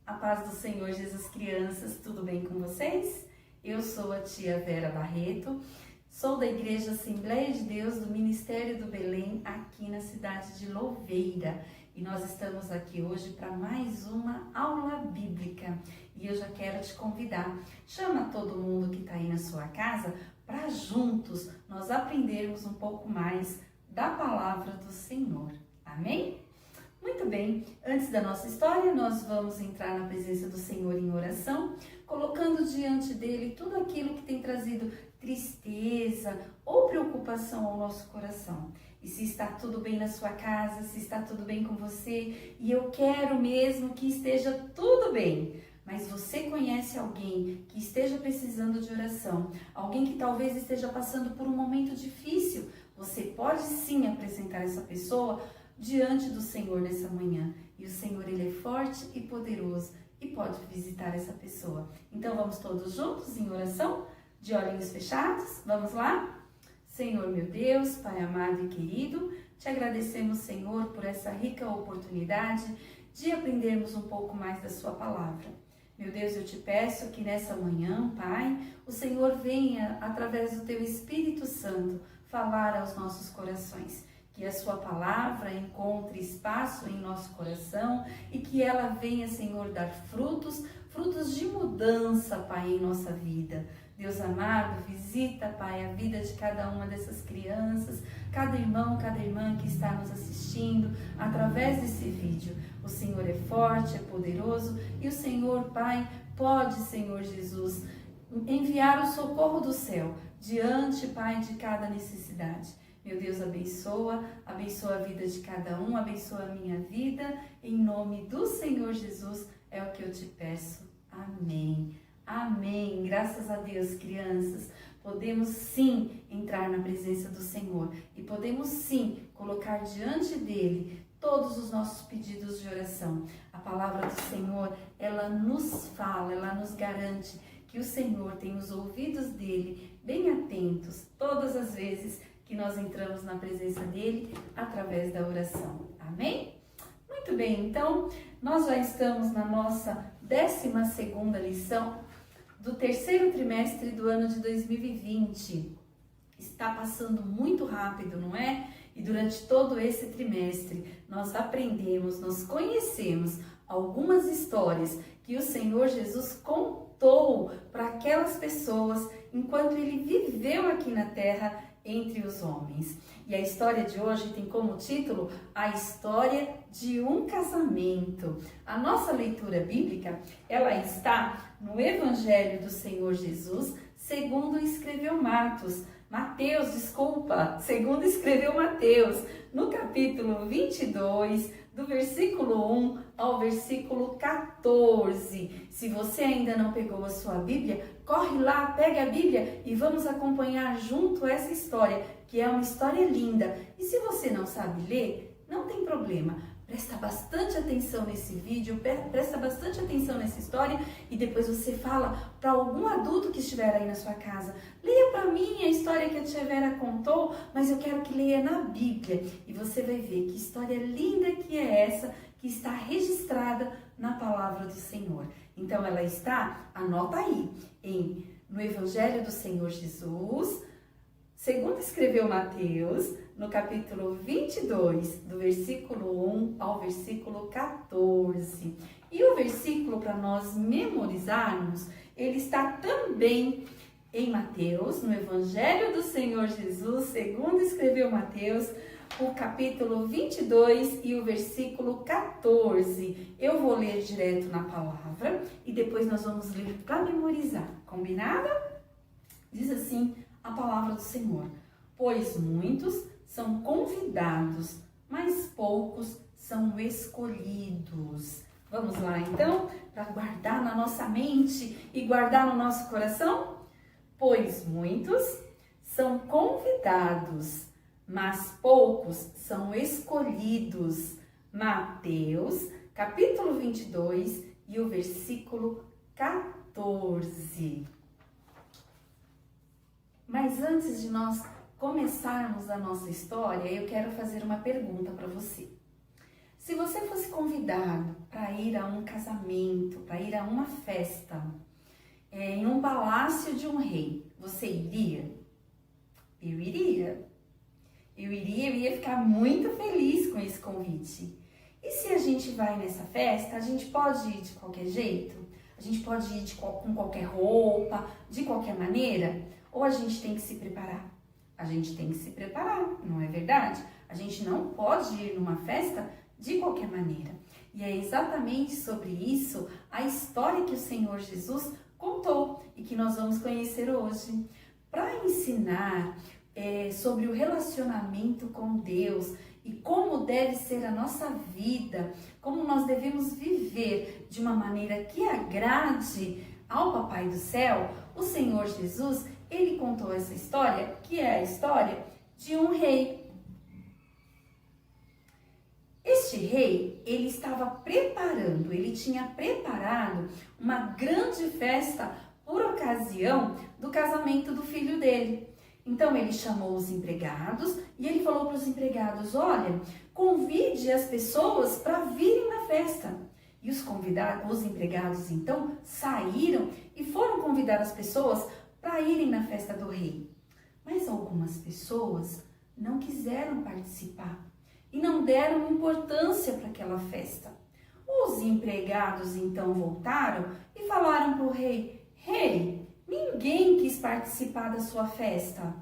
A paz do Senhor Jesus, crianças, tudo bem com vocês? Eu sou a tia Vera Barreto, sou da Igreja Assembleia de Deus do Ministério do Belém, aqui na cidade de Louveira. E nós estamos aqui hoje para mais uma aula bíblica. E eu já quero te convidar, chama todo mundo que está aí na sua casa para juntos nós aprendermos um pouco mais da palavra do Senhor. Amém? Muito bem, antes da nossa história, nós vamos entrar na presença do Senhor em oração, colocando diante dele tudo aquilo que tem trazido tristeza ou preocupação ao nosso coração. E se está tudo bem na sua casa, se está tudo bem com você, e eu quero mesmo que esteja tudo bem. Mas você conhece alguém que esteja precisando de oração, alguém que talvez esteja passando por um momento difícil, você pode sim apresentar essa pessoa diante do Senhor nessa manhã. E o Senhor, Ele é forte e poderoso e pode visitar essa pessoa. Então vamos todos juntos em oração, de olhinhos fechados? Vamos lá? Senhor meu Deus, Pai amado e querido, te agradecemos, Senhor, por essa rica oportunidade de aprendermos um pouco mais da sua palavra. Meu Deus, eu te peço que nessa manhã, Pai, o Senhor venha, através do teu Espírito Santo, falar aos nossos corações. Que a sua palavra encontre espaço em nosso coração e que ela venha, Senhor, dar frutos de mudança, Pai, em nossa vida. Deus amado, visita, Pai, a vida de cada uma dessas crianças, cada irmão, cada irmã que está nos assistindo através desse vídeo. O Senhor é forte, é poderoso e o Senhor, Pai, pode, Senhor Jesus, enviar o socorro do céu diante, Pai, de cada necessidade. Meu Deus, abençoa a vida de cada um, abençoa a minha vida, em nome do Senhor Jesus, é o que eu te peço. Amém. Amém. Graças a Deus, crianças, podemos sim entrar na presença do Senhor e podemos sim colocar diante dele todos os nossos pedidos de oração. A palavra do Senhor, ela nos fala, ela nos garante que o Senhor tem os ouvidos dele bem atentos todas as vezes que nós entramos na presença dele através da oração. Amém? Muito bem, então nós já estamos na nossa 12ª lição do terceiro trimestre do ano de 2020. Está passando muito rápido, não é? E durante todo esse trimestre nós aprendemos, nós conhecemos algumas histórias que o Senhor Jesus contou para aquelas pessoas enquanto ele viveu aqui na terra entre os homens. E a história de hoje tem como título A História de um Casamento. A nossa leitura bíblica, ela está no Evangelho do Senhor Jesus, segundo escreveu segundo escreveu Mateus, no capítulo 22, do versículo 1 ao versículo 14. Se você ainda não pegou a sua Bíblia, corre lá, pega a Bíblia e vamos acompanhar junto essa história, que é uma história linda. E se você não sabe ler, não tem problema. Presta bastante atenção nesse vídeo, presta bastante atenção nessa história e depois você fala para algum adulto que estiver aí na sua casa. Leia para mim a história que a tia Vera contou, mas eu quero que leia na Bíblia. E você vai ver que história linda que é essa, que está registrada na palavra do Senhor. Então ela está, anota aí, no Evangelho do Senhor Jesus, segundo escreveu Mateus, no capítulo 22, do versículo 1 ao versículo 14. E o versículo para nós memorizarmos, ele está também em Mateus, no Evangelho do Senhor Jesus, segundo escreveu Mateus, o capítulo 22 e o versículo 14. Eu vou ler direto na palavra e depois nós vamos ler para memorizar. Combinado? Diz assim a palavra do Senhor. Pois muitos são convidados, mas poucos são escolhidos. Vamos lá então, para guardar na nossa mente e guardar no nosso coração? Pois muitos são convidados, mas poucos são escolhidos. Mateus, capítulo 22 e o versículo 14. Mas antes de nós começarmos a nossa história, eu quero fazer uma pergunta para você. Se você fosse convidado para ir a um casamento, para ir a uma festa, em um palácio de um rei, você iria? Eu iria. Eu ia ficar muito feliz com esse convite. E se a gente vai nessa festa, a gente pode ir de qualquer jeito? A gente pode ir com qualquer roupa, de qualquer maneira? Ou a gente tem que se preparar? A gente tem que se preparar, não é verdade? A gente não pode ir numa festa de qualquer maneira. E é exatamente sobre isso a história que o Senhor Jesus contou e que nós vamos conhecer hoje. Para ensinar sobre o relacionamento com Deus e como deve ser a nossa vida, como nós devemos viver de uma maneira que agrade ao Papai do Céu, o Senhor Jesus, ele contou essa história, que é a história de um rei. Este rei, ele tinha preparado uma grande festa por ocasião do casamento do filho dele. Então ele chamou os empregados e ele falou para os empregados: olha, convide as pessoas para virem na festa. E os empregados então saíram e foram convidar as pessoas para irem na festa do rei. Mas algumas pessoas não quiseram participar e não deram importância para aquela festa. Os empregados então voltaram e falaram para o rei: rei, ninguém quis participar da sua festa.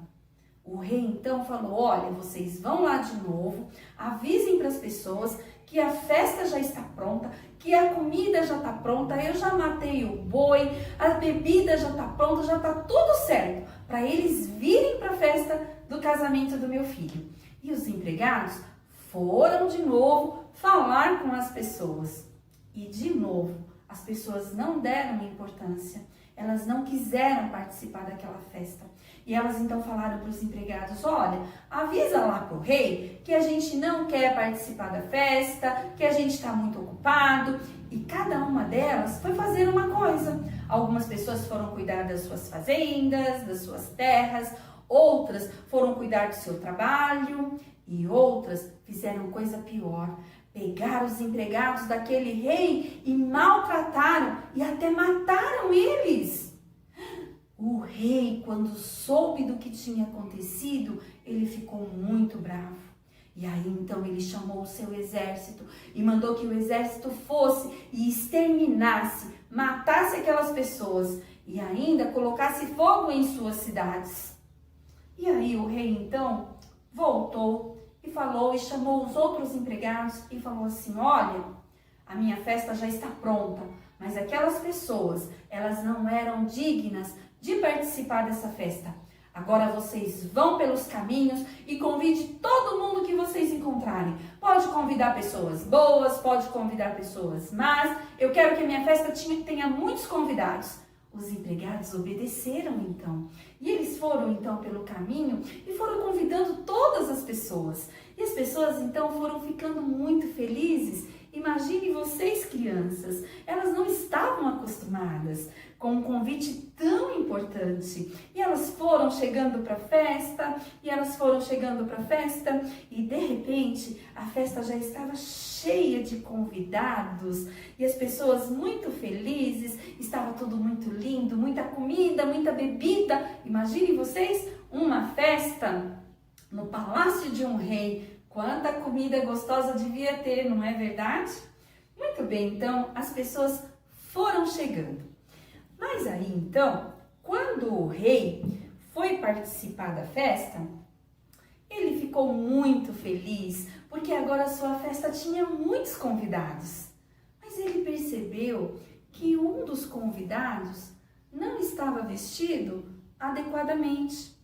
O rei então falou: olha, vocês vão lá de novo, avisem para as pessoas que a festa já está pronta, que a comida já está pronta, eu já matei o boi, a bebida já está pronta, já está tudo certo, para eles virem para a festa do casamento do meu filho. E os empregados foram de novo falar com as pessoas. E de novo, as pessoas não deram importância. Elas não quiseram participar daquela festa. E elas então falaram para os empregados: olha, avisa lá para o rei que a gente não quer participar da festa, que a gente está muito ocupado. E cada uma delas foi fazer uma coisa. Algumas pessoas foram cuidar das suas fazendas, das suas terras. Outras foram cuidar do seu trabalho. E outras fizeram coisa pior. Pegaram os empregados daquele rei e maltrataram e até mataram eles. O rei, quando soube do que tinha acontecido, ele ficou muito bravo. E aí então ele chamou o seu exército e mandou que o exército fosse e exterminasse, matasse aquelas pessoas e ainda colocasse fogo em suas cidades. E aí o rei então voltou e falou e chamou os outros empregados e falou assim: olha, a minha festa já está pronta, mas aquelas pessoas, elas não eram dignas de participar dessa festa. Agora vocês vão pelos caminhos e convide todo mundo que vocês encontrarem. Pode convidar pessoas boas, pode convidar pessoas más. Eu quero que a minha festa tenha muitos convidados. Os empregados obedeceram então. E eles foram então pelo caminho e foram convidando todas as pessoas. E as pessoas então foram ficando muito felizes. Imagine vocês, crianças, elas não estavam acostumadas com um convite tão importante. E elas foram chegando para a festa, e de repente a festa já estava cheia de convidados e as pessoas muito felizes, estava tudo muito lindo, muita comida, muita bebida. Imagine vocês, uma festa no palácio de um rei. Quanta comida gostosa devia ter, não é verdade? Muito bem, então as pessoas foram chegando. Mas aí então, quando o rei foi participar da festa, ele ficou muito feliz, porque agora a sua festa tinha muitos convidados. Mas ele percebeu que um dos convidados não estava vestido adequadamente.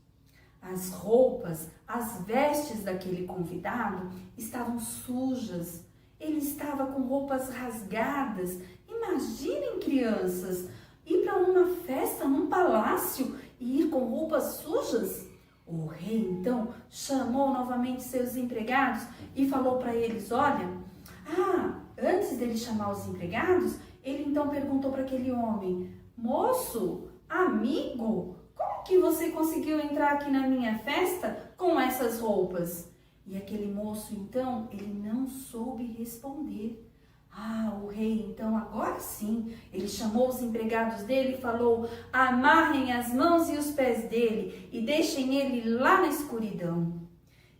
As roupas, as vestes daquele convidado estavam sujas. Ele estava com roupas rasgadas. Imaginem, crianças, ir para uma festa num palácio e ir com roupas sujas? O rei então chamou novamente seus empregados e falou para eles: olha, antes dele chamar os empregados, ele então perguntou para aquele homem: moço, amigo, como que você conseguiu entrar aqui na minha festa com essas roupas? E aquele moço, então, ele não soube responder. O rei, então, agora sim, ele chamou os empregados dele e falou: amarrem as mãos e os pés dele e deixem ele lá na escuridão.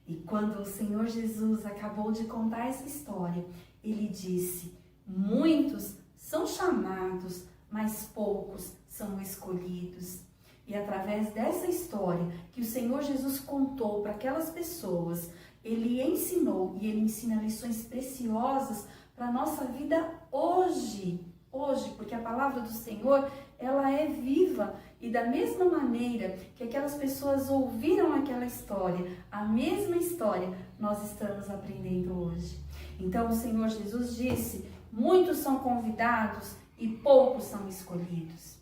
E quando o Senhor Jesus acabou de contar essa história, ele disse: muitos são chamados, mas poucos são escolhidos. E através dessa história que o Senhor Jesus contou para aquelas pessoas, ele ensinou e ele ensina lições preciosas para a nossa vida hoje, porque a palavra do Senhor, ela é viva, e da mesma maneira que aquelas pessoas ouviram aquela história, a mesma história nós estamos aprendendo hoje. Então o Senhor Jesus disse: muitos são convidados e poucos são escolhidos.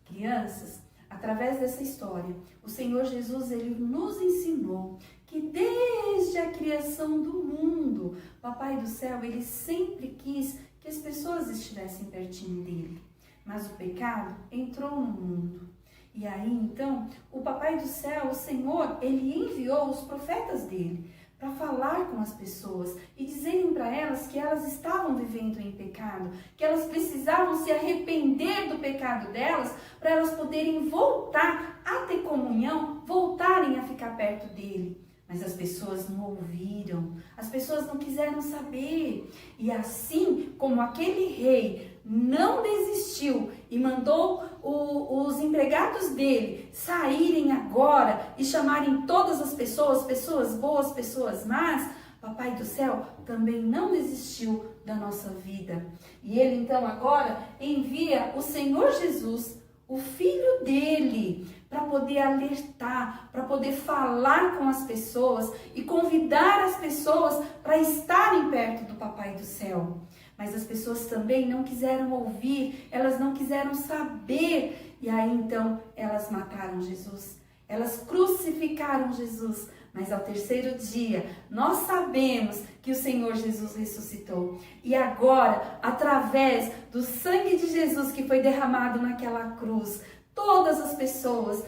Crianças, através dessa história, o Senhor Jesus, ele nos ensinou que desde a criação do mundo, Papai do Céu, ele sempre quis que as pessoas estivessem pertinho dele. Mas o pecado entrou no mundo. E aí, então, o Papai do Céu, o Senhor, ele enviou os profetas dele para falar com as pessoas e dizerem para elas que elas estavam vivendo em pecado, que elas precisavam se arrepender do pecado delas para elas poderem voltar a ter comunhão, voltarem a ficar perto dele. Mas as pessoas não ouviram, as pessoas não quiseram saber. E assim como aquele rei não desistiu e mandou os empregados dele saírem agora e chamarem todas as pessoas, pessoas boas, pessoas más, Papai do Céu também não desistiu da nossa vida. E ele então agora envia o Senhor Jesus, o Filho dele, para poder alertar, para poder falar com as pessoas e convidar as pessoas para estarem perto do Papai do Céu. Mas as pessoas também não quiseram ouvir, elas não quiseram saber. E aí então elas mataram Jesus, elas crucificaram Jesus. Mas ao terceiro dia, nós sabemos que o Senhor Jesus ressuscitou. E agora, através do sangue de Jesus que foi derramado naquela cruz, todas as pessoas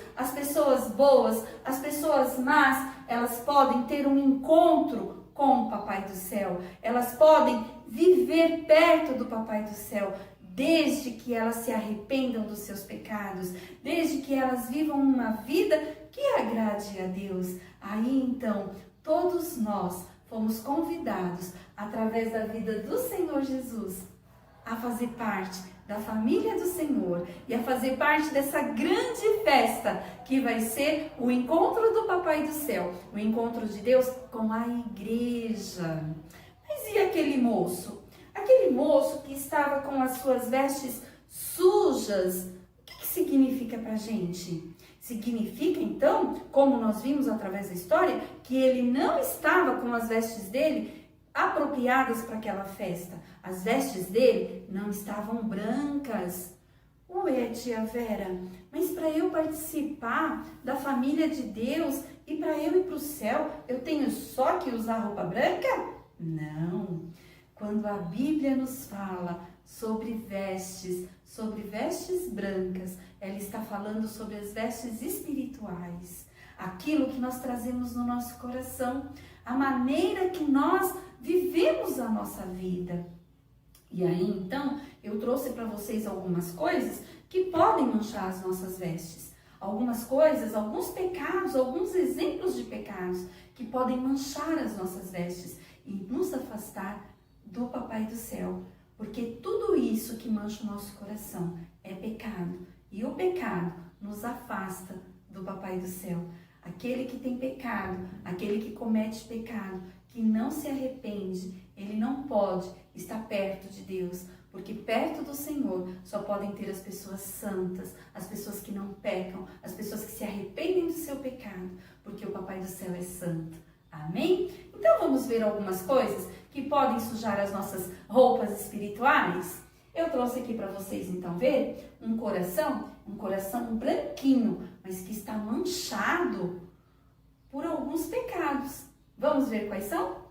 boas, as pessoas más, elas podem ter um encontro com o Papai do Céu. Elas podem viver perto do Papai do Céu, desde que elas se arrependam dos seus pecados, desde que elas vivam uma vida que agrade a Deus. Aí então, todos nós fomos convidados, através da vida do Senhor Jesus, a fazer parte da família do Senhor e a fazer parte dessa grande festa que vai ser o encontro do Papai do Céu, o encontro de Deus com a igreja. Mas e aquele moço? Aquele moço que estava com as suas vestes sujas, o que significa pra gente? Significa então, como nós vimos através da história, que ele não estava com as vestes dele apropriadas para aquela festa. As vestes dele não estavam brancas. Ué, tia Vera, mas para eu participar da família de Deus e para eu ir para o céu, eu tenho só que usar roupa branca? Não. Quando a Bíblia nos fala sobre vestes brancas, ela está falando sobre as vestes espirituais, aquilo que nós trazemos no nosso coração, a maneira que nós vivemos a nossa vida. E aí, então, eu trouxe para vocês algumas coisas que podem manchar as nossas vestes. Algumas coisas, alguns pecados, alguns exemplos de pecados que podem manchar as nossas vestes e nos afastar do Papai do Céu. Porque tudo isso que mancha o nosso coração é pecado. E o pecado nos afasta do Papai do Céu. Aquele que tem pecado, aquele que comete pecado, que não se arrepende, ele não pode estar perto de Deus. Porque perto do Senhor só podem ter as pessoas santas, as pessoas que não pecam, as pessoas que se arrependem do seu pecado. Porque o Papai do Céu é santo. Amém? Então vamos ver algumas coisas que podem sujar as nossas roupas espirituais? Eu trouxe aqui para vocês então ver um coração branquinho, mas que está manchado por alguns pecados. Vamos ver quais são?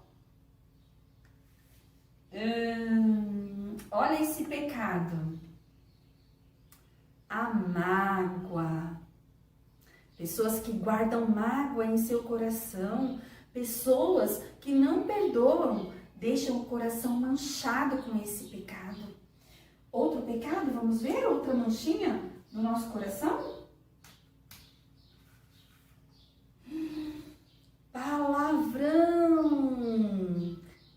Olha esse pecado. A mágoa. Pessoas que guardam mágoa em seu coração, Pessoas que não perdoam, deixam o coração manchado com esse pecado. Outro pecado, vamos ver? Outra manchinha no nosso coração? Palavrão.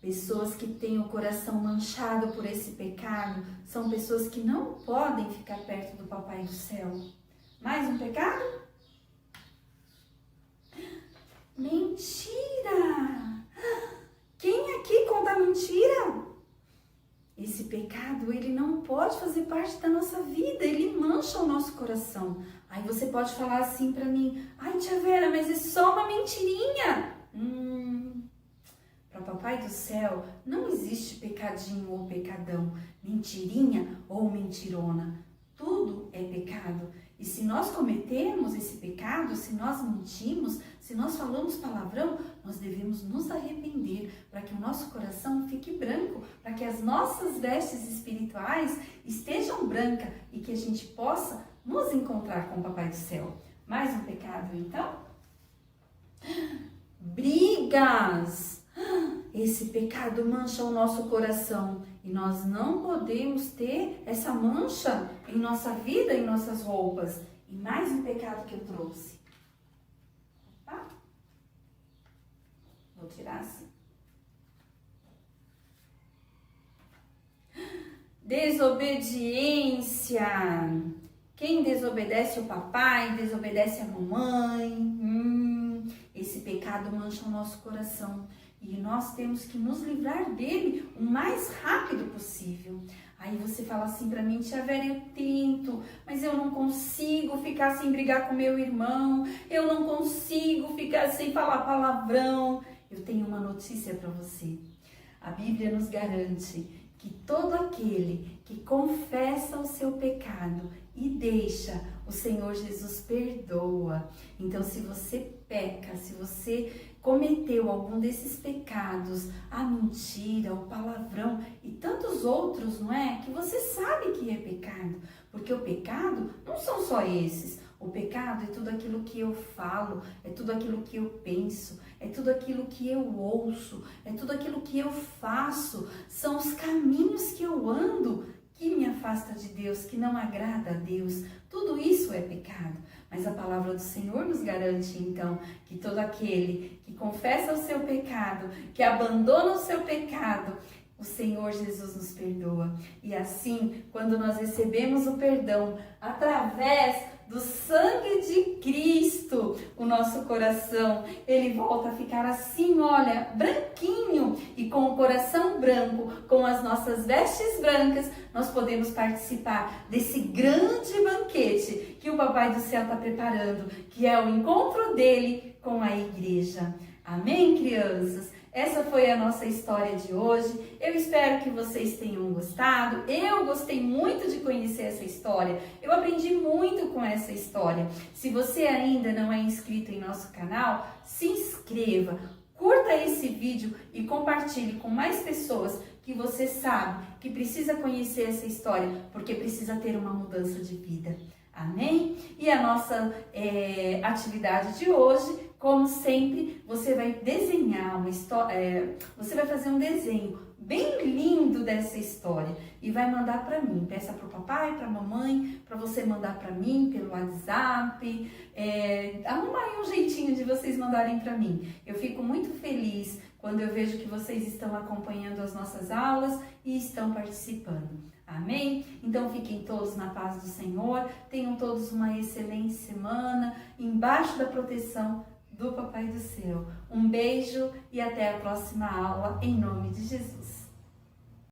Pessoas que têm o coração manchado por esse pecado são pessoas que não podem ficar perto do Papai do Céu. Mais um pecado? Mentira! Quem aqui conta mentira? Esse pecado, ele não pode fazer parte da nossa vida, ele mancha o nosso coração. Aí você pode falar assim pra mim, ai tia Vera, mas é só uma mentirinha. Para Papai do Céu não existe pecadinho ou pecadão, mentirinha ou mentirona. Tudo é pecado. E se nós cometemos esse pecado, se nós mentimos, se nós falamos palavrão, nós devemos nos arrepender para que o nosso coração fique branco, para que as nossas vestes espirituais estejam brancas e que a gente possa nos encontrar com o Papai do Céu. Mais um pecado, então? Brigas! Esse pecado mancha o nosso coração e nós não podemos ter essa mancha em nossa vida, em nossas roupas. E mais um pecado que eu trouxe. Opa. Vou tirar assim. Desobediência. Quem desobedece o papai, desobedece a mamãe. Esse pecado mancha o nosso coração. E nós temos que nos livrar dele o mais rápido possível. Aí você fala assim pra mim, tia Vera, eu tento, mas eu não consigo ficar sem brigar com meu irmão, eu não consigo ficar sem falar palavrão. Eu tenho uma notícia para você. A Bíblia nos garante que todo aquele que confessa o seu pecado e deixa, o Senhor Jesus perdoa. Então, se você peca, se você cometeu algum desses pecados, a mentira, o palavrão e tantos outros, não é? Que você sabe que é pecado, porque o pecado não são só esses. O pecado é tudo aquilo que eu falo, é tudo aquilo que eu penso, é tudo aquilo que eu ouço, é tudo aquilo que eu faço, são os caminhos que eu ando que me afasta de Deus, que não agrada a Deus. Tudo isso é pecado. Mas a palavra do Senhor nos garante, então, que todo aquele que confessa o seu pecado, que abandona o seu pecado, o Senhor Jesus nos perdoa. E assim, quando nós recebemos o perdão através do sangue de Cristo, o nosso coração, ele volta a ficar assim, olha, branquinho, e com o coração branco, com as nossas vestes brancas, nós podemos participar desse grande banquete que o Papai do Céu está preparando, que é o encontro dele com a igreja. Amém, crianças? Essa foi a nossa história de hoje. Eu espero que vocês tenham gostado. Eu gostei muito de conhecer essa história. Eu aprendi muito com essa história. Se você ainda não é inscrito em nosso canal, se inscreva, curta esse vídeo e compartilhe com mais pessoas que você sabe que precisa conhecer essa história, porque precisa ter uma mudança de vida. Amém? E a nossa atividade de hoje, como sempre, você vai desenhar uma história, você vai fazer um desenho bem lindo dessa história e vai mandar para mim. Peça para o papai, para a mamãe, para você mandar para mim pelo WhatsApp. Arruma aí um jeitinho de vocês mandarem para mim. Eu fico muito feliz quando eu vejo que vocês estão acompanhando as nossas aulas e estão participando. Amém? Então fiquem todos na paz do Senhor, tenham todos uma excelente semana, embaixo da proteção do Papai do Céu. Um beijo e até a próxima aula, em nome de Jesus.